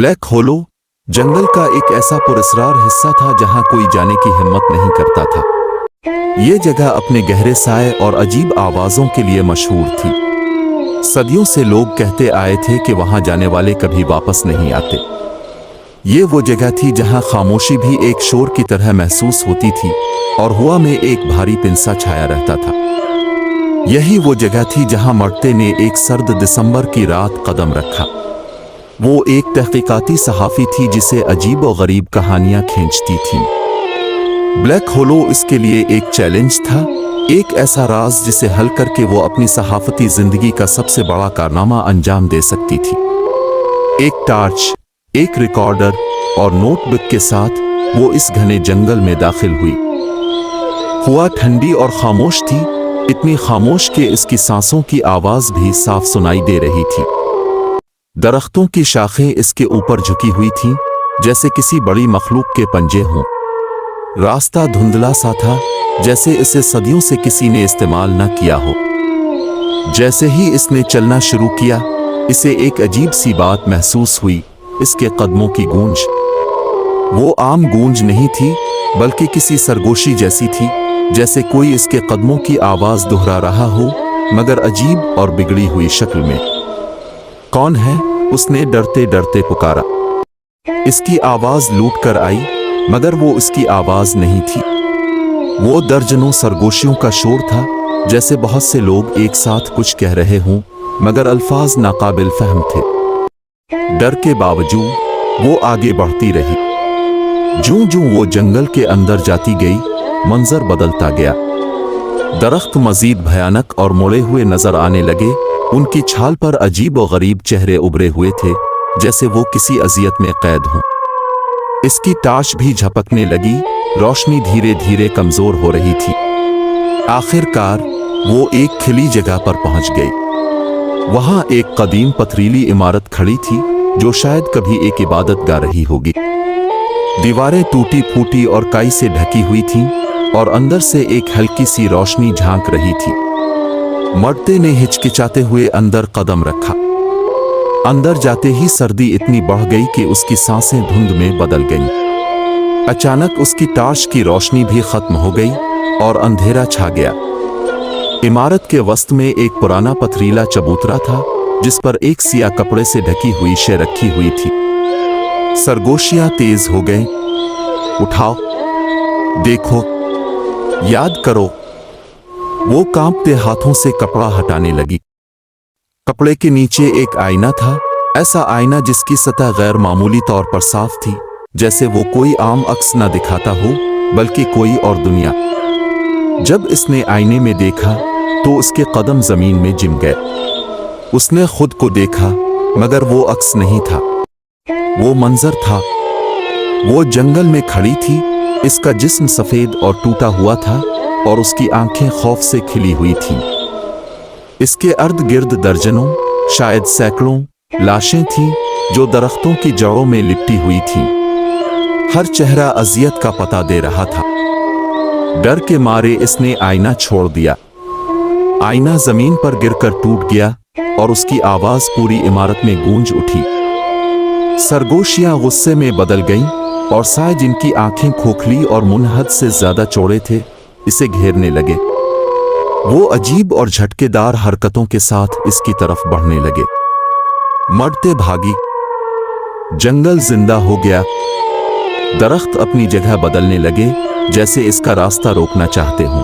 Black होलो जंगल का एक ऐसा पुरस्कार हिस्सा था जहां कोई जाने की हिम्मत नहीं करता था। ये जगह अपने गहरे साए और अजीब आवाजों के लिए मशहूर थी। सदियों से लोग कहते आए थे कि वहां जाने वाले कभी वापस नहीं आते। ये वो जगह थी जहां खामोशी भी एक शोर की तरह महसूस होती थी और हवा में एक भारी पिंसा छाया रहता था। यही वो जगह थी जहां मरते ने एक सर्द दिसंबर की रात कदम रखा। वो एक तहकीकाती सहाफ़ी थी जिसे अजीब और गरीब कहानियां खींचती थीं। ब्लैक होलो इसके लिए एक चैलेंज था, एक ऐसा राज जिसे हल करके वो अपनी सहाफ़ती जिंदगी का सबसे बड़ा कारनामा अंजाम दे सकती थी। एक टार्च, एक रिकॉर्डर और नोटबुक के साथ वो इस घने जंगल में दाखिल हुई। हवा ठंडी और खामोश थी, इतनी खामोश कि इसकी सांसों की आवाज भी साफ सुनाई दे रही थी। दरख्तों की शाखें इसके ऊपर झुकी हुई थीं, जैसे किसी बड़ी मखलूक के पंजे हों। रास्ता धुंधला सा था, जैसे इसे सदियों से किसी ने इस्तेमाल न किया हो। जैसे ही इसने चलना शुरू किया, इसे एक अजीब सी बात महसूस हुई, इसके कदमों की गूंज। वो आम गूंज नहीं थी, बल्कि किसी सरगोशी जैसी थी, जैसे कोई इसके कदमों की आवाज दोहरा रहा हो, मगर अजीब और बिगड़ी हुई शक्ल में। कौन है? उसने डरते डरते पुकारा। इसकी आवाज लूट कर आई, मगर वो उसकी आवाज नहीं थी। वो दर्जनों सरगोशियों का शोर था, जैसे बहुत से लोग एक साथ कुछ कह रहे हों, मगर अल्फाज नाकाबिल फहम थे। डर के बावजूद वो आगे बढ़ती रही। जूं-जूं वो जंगल के अंदर जाती गई, मंजर बदलता गया। दरख्त मजीद भयानक और मुड़े हुए नजर आने लगे। उनकी छाल पर अजीब और गरीब चेहरे उभरे हुए थे, जैसे वो किसी अजियत में कैद हों। इसकी टार्च भी झपकने लगी, रोशनी धीरे धीरे कमजोर हो रही थी। आखिरकार वो एक खिली जगह पर पहुंच गई। वहां एक कदीम पथरीली इमारत खड़ी थी, जो शायद कभी एक इबादत गा रही होगी। दीवारें टूटी फूटी और काई से ढकी हुई थीं, और अंदर से एक हल्की सी रोशनी झांक रही थी। मरते ने हिचकिचाते हुए अंदर कदम रखा। अंदर जाते ही सर्दी इतनी बढ़ गई कि उसकी सांसें धुंध में बदल गईं। अचानक उसकी टार्च की रोशनी भी खत्म हो गई और अंधेरा छा गया। इमारत के वस्त में एक पुराना पथरीला चबूतरा था, जिस पर एक सिया कपड़े से ढकी हुई शे रखी हुई थी। सरगोशियां तेज हो गईं। उठाओ, देखो, याद करो। वो कांपते हाथों से कपड़ा हटाने लगी। कपड़े के नीचे एक आईना था, ऐसा आईना जिसकी सतह गैर मामूली तौर पर साफ थी, जैसे वो कोई आम अक्स न दिखाता हो, बल्कि कोई और दुनिया। जब इसने आईने में देखा तो उसके कदम जमीन में जिम गए। उसने खुद को देखा, मगर वो अक्स नहीं था, वो मंजर था। वो जंगल में खड़ी थी, इसका जिस्म सफेद और टूटा हुआ था, और उसकी आंखें खौफ से खिली हुई थीं। इसके अर्द गिर्द दर्जनों, शायद सैकड़ों लाशें थीं, जो दरख्तों की जड़ों में लिपटी हुई थीं। हर चेहरा अजियत का पता दे रहा था। डर के मारे इसने आईना छोड़ दिया। आईना जमीन पर गिरकर टूट गया, और उसकी आवाज पूरी इमारत में गूंज उठी। सरगोशियां गुस्से में बदल गईं, और साए जिनकी आंखें खोखली और मुनहद से ज्यादा चौड़े थे, इसे घेरने लगे। वो अजीब और झटकेदार हरकतों के साथ इसकी तरफ बढ़ने लगे। मरते भागी। जंगल जिंदा हो गया। दरख्त अपनी जगह बदलने लगे, जैसे इसका रास्ता रोकना चाहते हों।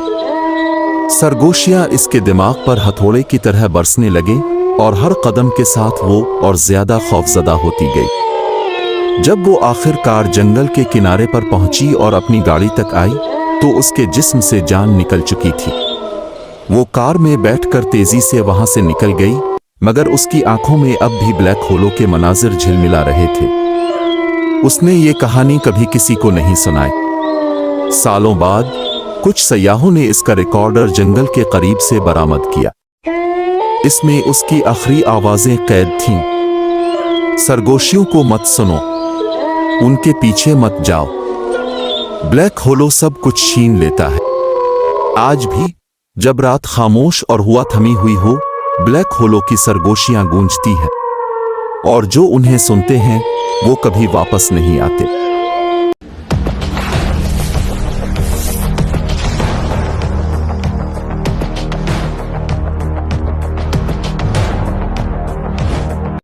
सरगोशियां इसके दिमाग पर हथौड़े की तरह बरसने लगे, और हर कदम के साथ वो और ज्यादा खौफजदा होती गई। जब वो आखिरकार जंगल के किनारे पर पहुंची और अपनी गाड़ी तक आई, तो उसके जिस्म से जान निकल चुकी थी। वो कार में बैठकर तेजी से वहां से निकल गई, मगर उसकी आंखों में अब भी ब्लैक होलो के मनाजिर झिलमिला रहे थे। उसने ये कहानी कभी किसी को नहीं सुनाई। सालों बाद कुछ सयाहों ने इसका रिकॉर्डर जंगल के करीब से बरामद किया। इसमें उसकी आखिरी आवाजें कैद थीं। सरगोशियों को मत सुनो, उनके पीछे मत जाओ। ब्लैक होलो सब कुछ छीन लेता है। आज भी जब रात खामोश और हुआ थमी हुई हो, ब्लैक होलो की सरगोशियां गूंजती हैं। اور جو उन्हें सुनते हैं वो कभी वापस नहीं आते।